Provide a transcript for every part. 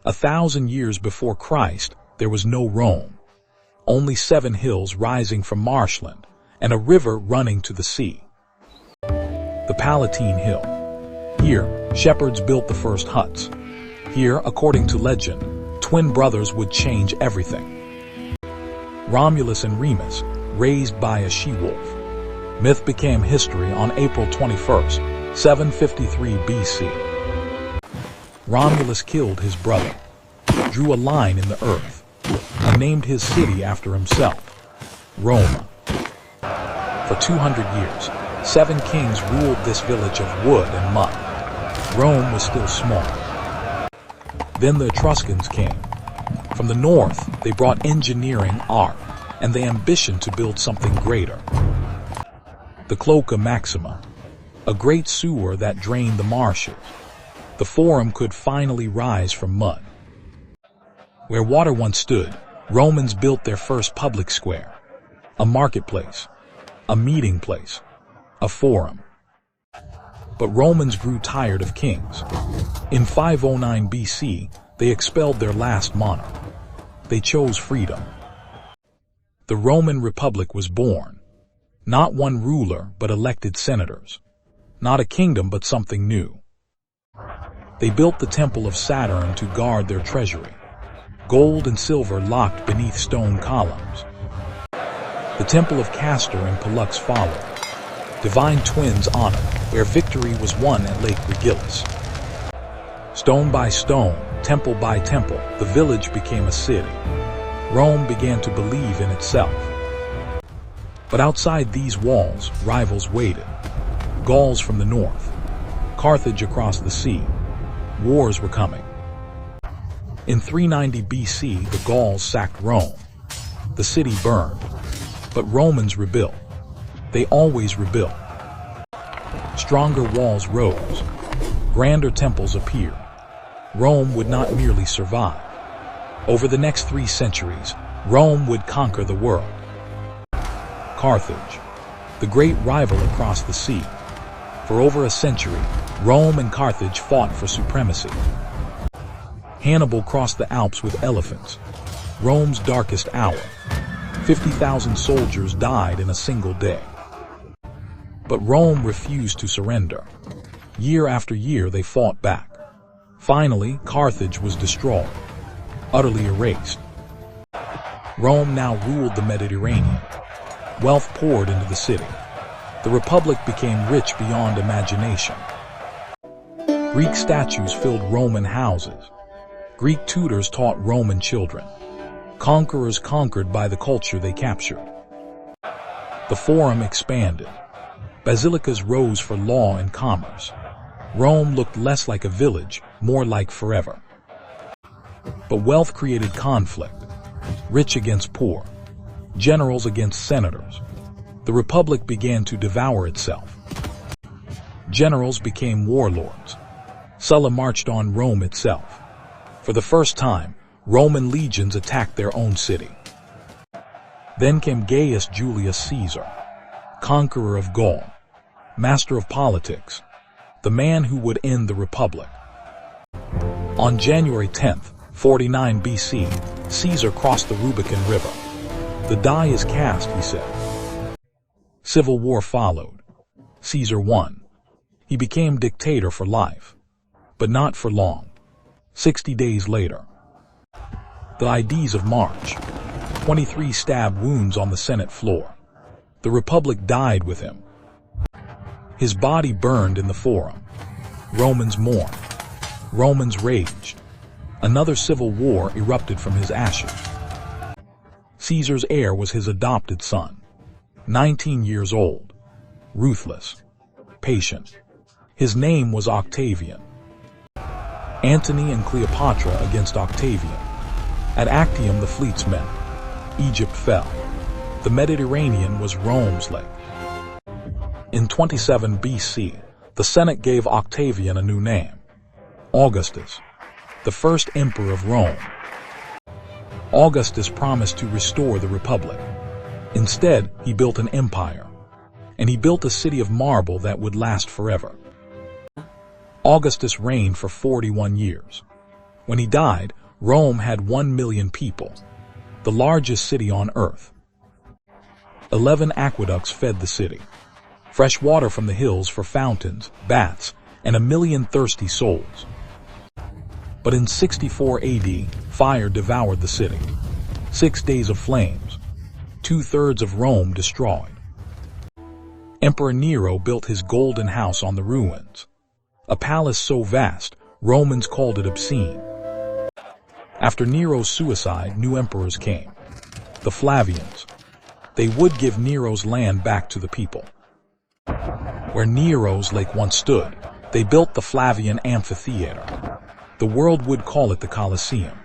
1,000 years before Christ, there was no Rome. Only 7 hills rising from marshland, and a river running to the sea. The Palatine Hill. Here, shepherds built the first huts. Here, according to legend, twin brothers would change everything. Romulus and Remus, raised by a she-wolf. Myth became history on April 21st, 753 BC. Romulus killed his brother, drew a line in the earth, and named his city after himself, Roma. For 200 years, 7 kings ruled this village of wood and mud. Rome was still small. Then the Etruscans came. From the north, they brought engineering, art, and the ambition to build something greater. The Cloaca Maxima, a great sewer that drained the marshes. The Forum could finally rise from mud. Where water once stood, Romans built their first public square, a marketplace, a meeting place, a forum. But Romans grew tired of kings. In 509 BC, they expelled their last monarch. They chose freedom. The Roman Republic was born. Not one ruler, but elected senators. Not a kingdom, but something new. They built the Temple of Saturn to guard their treasury. Gold and silver locked beneath stone columns. The Temple of Castor and Pollux followed. Divine twins honored, where victory was won at Lake Regillus. Stone by stone, temple by temple, the village became a city. Rome began to believe in itself. But outside these walls, rivals waited. Gauls from the north, Carthage across the sea. Wars were coming. In 390 BC, the Gauls sacked Rome. The city burned, but Romans rebuilt. They always rebuilt. Stronger walls rose. Grander temples appeared. Rome would not merely survive. Over the next 3 centuries, Rome would conquer the world. Carthage, the great rival across the sea. For over a century, Rome and Carthage fought for supremacy. Hannibal crossed the Alps with elephants. Rome's darkest hour. 50,000 soldiers died in a single day. But Rome refused to surrender. Year after year, they fought back. Finally, Carthage was destroyed, utterly erased. Rome now ruled the Mediterranean. Wealth poured into the city. The Republic became rich beyond imagination. Greek statues filled Roman houses. Greek tutors taught Roman children. Conquerors conquered by the culture they captured. The Forum expanded. Basilicas rose for law and commerce. Rome looked less like a village, more like forever. But wealth created conflict. Rich against poor. Generals against senators. The Republic began to devour itself. Generals became warlords. Sulla marched on Rome itself. For the first time, Roman legions attacked their own city. Then came Gaius Julius Caesar, conqueror of Gaul, master of politics, the man who would end the Republic. On January 10th, 49 BC, Caesar crossed the Rubicon River. The die is cast, he said. Civil war followed. Caesar won. He became dictator for life. But not for long. 60 days later. The Ides of March. 23 stab wounds on the Senate floor. The Republic died with him. His body burned in the Forum. Romans mourned. Romans raged. Another civil war erupted from his ashes. Caesar's heir was his adopted son. 19 years old. Ruthless. Patient. His name was Octavian. Antony and Cleopatra against Octavian. At Actium the fleets met. Egypt fell. The Mediterranean was Rome's lake. In 27 BC, the Senate gave Octavian a new name. Augustus, the first emperor of Rome. Augustus promised to restore the Republic. Instead, he built an empire. And he built a city of marble that would last forever. Augustus reigned for 41 years. When he died, Rome had 1 million people, the largest city on earth. 11 aqueducts fed the city, fresh water from the hills for fountains, baths, and 1 million thirsty souls. But in 64 AD, fire devoured the city. 6 days of flames, 2/3 of Rome destroyed. Emperor Nero built his golden house on the ruins, a palace so vast, Romans called it obscene. After Nero's suicide, new emperors came, the Flavians. They would give Nero's land back to the people. Where Nero's lake once stood, they built the Flavian amphitheater. The world would call it the Colosseum.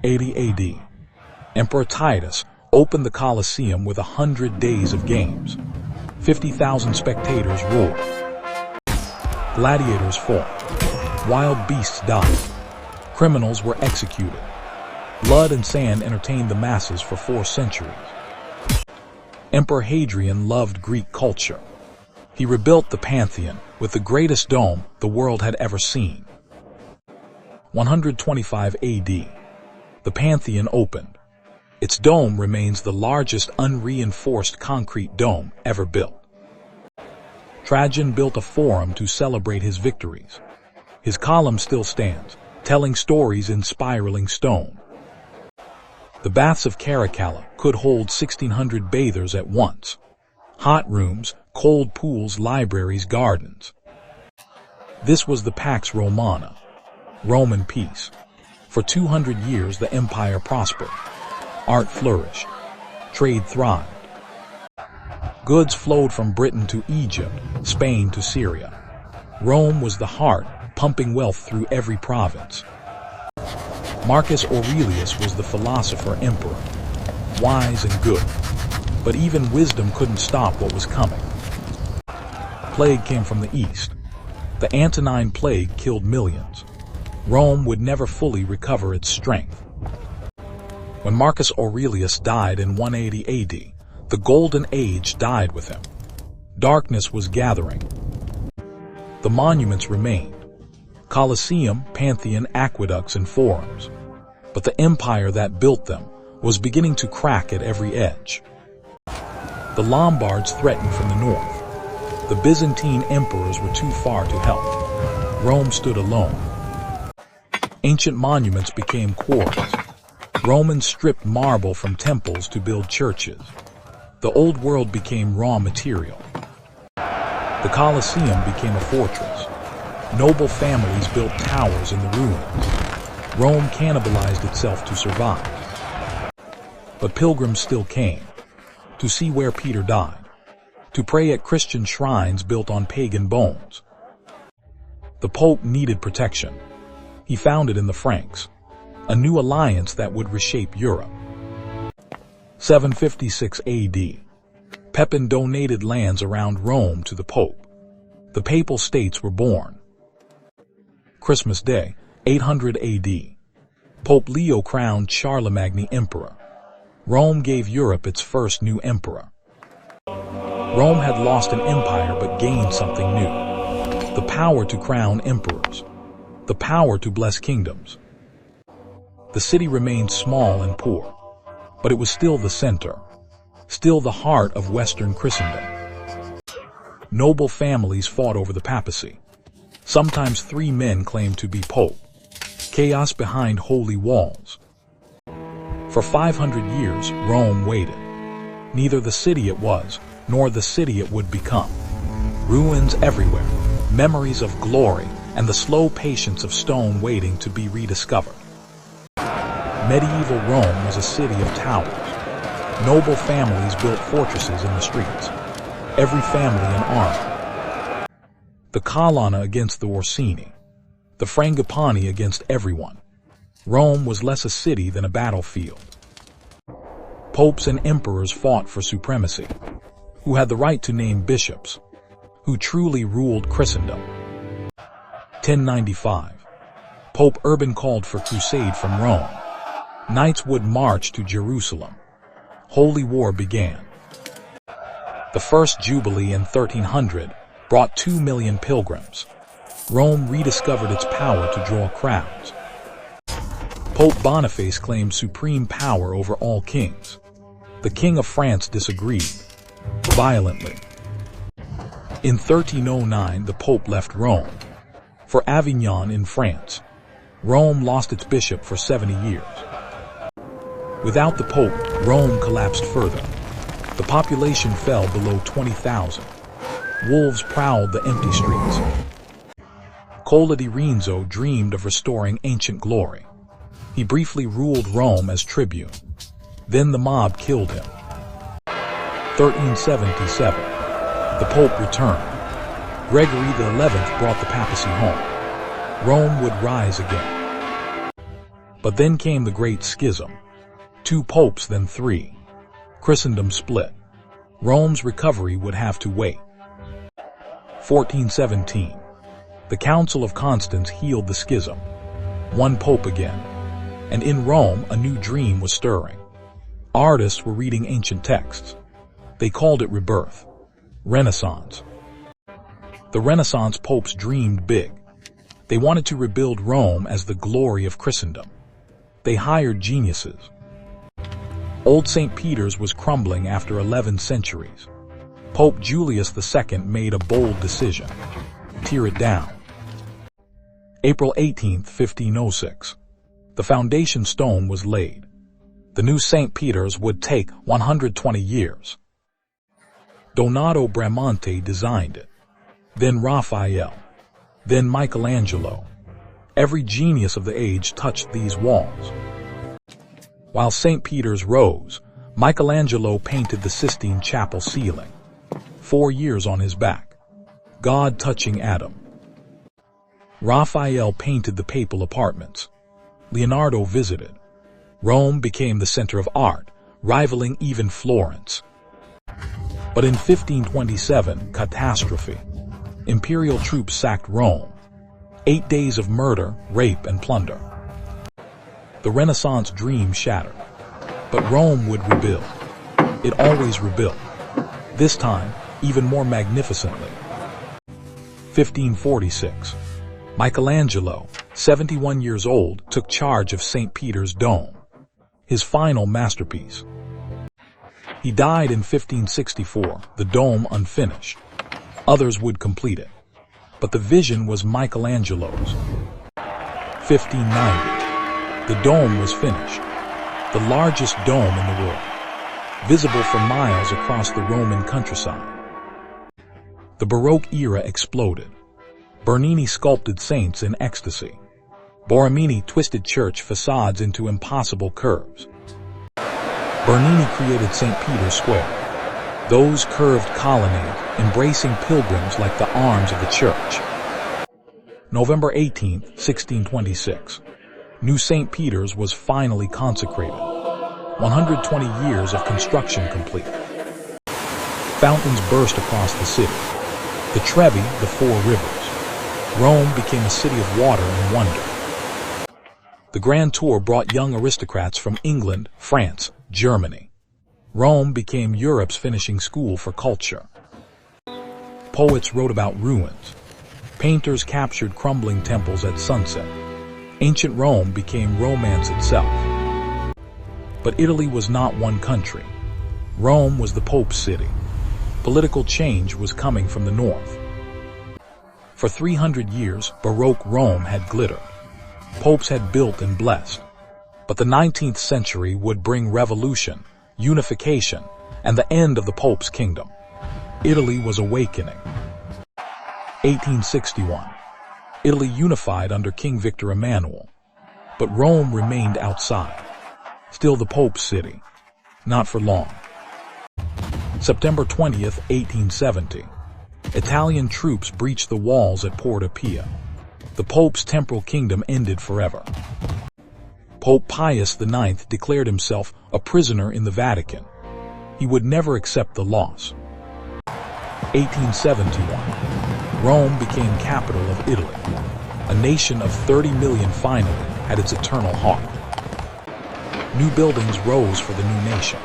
80 AD, Emperor Titus opened the Colosseum with 100 days of games. 50,000 spectators roared. Gladiators fought. Wild beasts died. Criminals were executed. Blood and sand entertained the masses for 4 centuries. Emperor Hadrian loved Greek culture. He rebuilt the Pantheon with the greatest dome the world had ever seen. 125 AD, the Pantheon opened. Its dome remains the largest unreinforced concrete dome ever built. Trajan built a forum to celebrate his victories. His column still stands, telling stories in spiraling stone. The baths of Caracalla could hold 1,600 bathers at once. Hot rooms, cold pools, libraries, gardens. This was the Pax Romana, Roman peace. For 200 years the empire prospered. Art flourished. Trade thrived. Goods flowed from Britain to Egypt, Spain to Syria. Rome was the heart, pumping wealth through every province. Marcus Aurelius was the philosopher emperor, wise and good. But even wisdom couldn't stop what was coming. Plague came from the east. The Antonine Plague killed millions. Rome would never fully recover its strength. When Marcus Aurelius died in 180 AD, the Golden Age died with him. Darkness was gathering. The monuments remained. Colosseum, Pantheon, aqueducts, and forums. But the empire that built them was beginning to crack at every edge. The Lombards threatened from the north. The Byzantine emperors were too far to help. Rome stood alone. Ancient monuments became quarries. Romans stripped marble from temples to build churches. The old world became raw material. The Colosseum became a fortress. Noble families built towers in the ruins. Rome cannibalized itself to survive. But pilgrims still came, to see where Peter died, to pray at Christian shrines built on pagan bones. The Pope needed protection. He found it in the Franks, a new alliance that would reshape Europe. 756 AD, Pepin donated lands around Rome to the Pope. The Papal States were born. Christmas Day, 800 AD, Pope Leo crowned Charlemagne emperor. Rome gave Europe its first new emperor. Rome had lost an empire but gained something new. The power to crown emperors. The power to bless kingdoms. The city remained small and poor, but it was still the center, still the heart of Western Christendom. Noble families fought over the papacy. Sometimes 3 men claimed to be pope. Chaos behind holy walls. For 500 years, Rome waited. Neither the city it was, nor the city it would become. Ruins everywhere, memories of glory, and the slow patience of stone waiting to be rediscovered. Medieval Rome was a city of towers. Noble families built fortresses in the streets. Every family an army. The Colonna against the Orsini. The Frangipani against everyone. Rome was less a city than a battlefield. Popes and emperors fought for supremacy. Who had the right to name bishops? Who truly ruled Christendom? 1095. Pope Urban called for crusade from Rome. Knights would march to Jerusalem. Holy war began. The first Jubilee in 1300 brought 2 million pilgrims. Rome rediscovered its power to draw crowds. Pope Boniface claimed supreme power over all kings. The King of France disagreed violently. In 1309, the Pope left Rome for Avignon in France. Rome lost its bishop for 70 years. Without the Pope, Rome collapsed further. The population fell below 20,000. Wolves prowled the empty streets. Cola di Renzo dreamed of restoring ancient glory. He briefly ruled Rome as tribune. Then the mob killed him. 1377. The Pope returned. Gregory XI brought the papacy home. Rome would rise again. But then came the Great Schism. 2 popes, then 3. Christendom split. Rome's recovery would have to wait. 1417. The Council of Constance healed the schism. 1 pope again. And in Rome, a new dream was stirring. Artists were reading ancient texts. They called it rebirth. Renaissance. The Renaissance popes dreamed big. They wanted to rebuild Rome as the glory of Christendom. They hired geniuses. Old St. Peter's was crumbling after 11 centuries. Pope Julius II made a bold decision. Tear it down. April 18, 1506. The foundation stone was laid. The new St. Peter's would take 120 years. Donato Bramante designed it. Then Raphael. Then Michelangelo. Every genius of the age touched these walls. While St. Peter's rose, Michelangelo painted the Sistine Chapel ceiling. 4 years on his back. God touching Adam. Raphael painted the papal apartments. Leonardo visited. Rome became the center of art, rivaling even Florence. But in 1527, catastrophe. Imperial troops sacked Rome. 8 days of murder, rape, and plunder. The Renaissance dream shattered. But Rome would rebuild. It always rebuilt. This time, even more magnificently. 1546. Michelangelo, 71 years old, took charge of St. Peter's Dome. His final masterpiece. He died in 1564, the dome unfinished. Others would complete it. But the vision was Michelangelo's. 1590. The dome was finished. The largest dome in the world. Visible for miles across the Roman countryside. The Baroque era exploded. Bernini sculpted saints in ecstasy. Borromini twisted church facades into impossible curves. Bernini created St. Peter's Square. Those curved colonnades, embracing pilgrims like the arms of the church. November 18, 1626. New St. Peter's was finally consecrated. 120 years of construction complete. Fountains burst across the city. The Trevi, the 4 rivers. Rome became a city of water and wonder. The Grand Tour brought young aristocrats from England, France, Germany. Rome became Europe's finishing school for culture. Poets wrote about ruins. Painters captured crumbling temples at sunset. Ancient Rome became romance itself. But Italy was not one country. Rome was the Pope's city. Political change was coming from the north. For 300 years, Baroque Rome had glittered. Popes had built and blessed. But the 19th century would bring revolution, unification, and the end of the Pope's kingdom. Italy was awakening. 1861. Italy unified under King Victor Emmanuel. But Rome remained outside. Still the Pope's city. Not for long. September 20th, 1870. Italian troops breached the walls at Porta Pia. The Pope's temporal kingdom ended forever. Pope Pius IX declared himself a prisoner in the Vatican. He would never accept the loss. 1871. Rome became capital of Italy. A nation of 30 million finally had its eternal heart. New buildings rose for the new nation.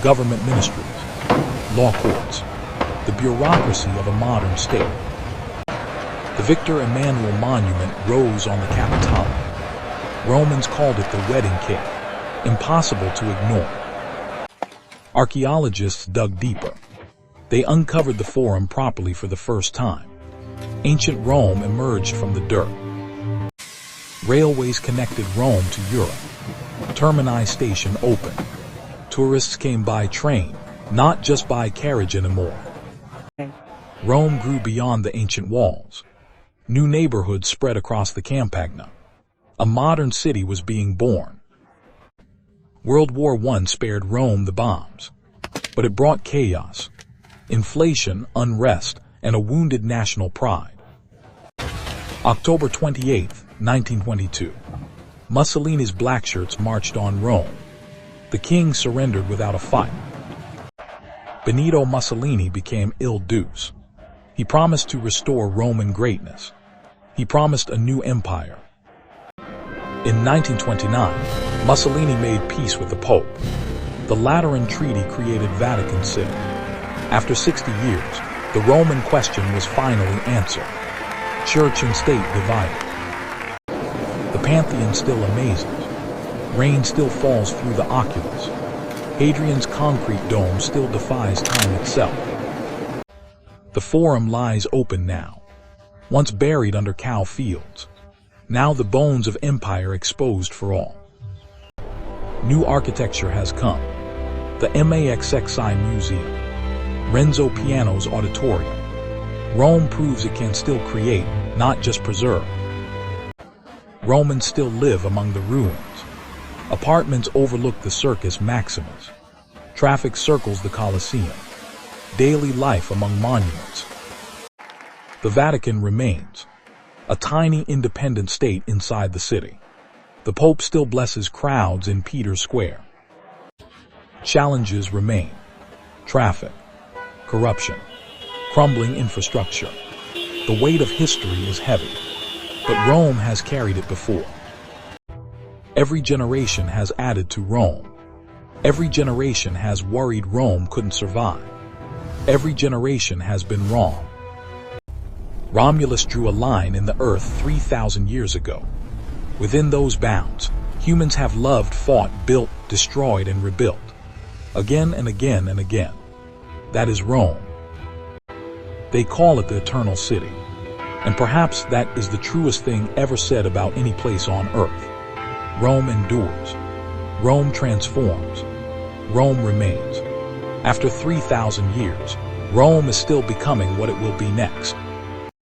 Government ministries, law courts, the bureaucracy of a modern state. The Victor Emmanuel Monument rose on the Capitol. Romans called it the wedding cake, impossible to ignore. Archaeologists dug deeper. They uncovered the Forum properly for the first time. Ancient Rome emerged from the dirt. Railways connected Rome to Europe. Termini station opened. Tourists came by train, not just by carriage anymore. Rome grew beyond the ancient walls. New neighborhoods spread across the Campagna. A modern city was being born. World War I spared Rome the bombs, but it brought chaos, inflation, unrest, and a wounded national pride. October 28, 1922. Mussolini's blackshirts marched on Rome. The king surrendered without a fight. Benito Mussolini became il Duce. He promised to restore Roman greatness. He promised a new empire. In 1929, Mussolini made peace with the Pope. The Lateran Treaty created Vatican City. After 60 years, the Roman question was finally answered. Church and state divided. The Pantheon still amazes. Rain still falls through the oculus. Hadrian's concrete dome still defies time itself. The Forum lies open now, once buried under cow fields. Now the bones of empire exposed for all. New architecture has come. The MAXXI Museum. Renzo Piano's auditorium. Rome proves it can still create, not just preserve. Romans still live among the ruins. Apartments overlook the Circus Maximus. Traffic circles the Colosseum. Daily life among monuments. The Vatican remains, a tiny independent state inside the city. The Pope still blesses crowds in Peter's Square. Challenges remain. Traffic, corruption, crumbling infrastructure. The weight of history is heavy, but Rome has carried it before. Every generation has added to Rome. Every generation has worried Rome couldn't survive. Every generation has been wrong. Romulus drew a line in the earth 3,000 years ago. Within those bounds, humans have loved, fought, built, destroyed, and rebuilt. Again and again and again. That is Rome. They call it the Eternal City. And perhaps that is the truest thing ever said about any place on earth. Rome endures. Rome transforms. Rome remains. After 3,000 years, Rome is still becoming what it will be next.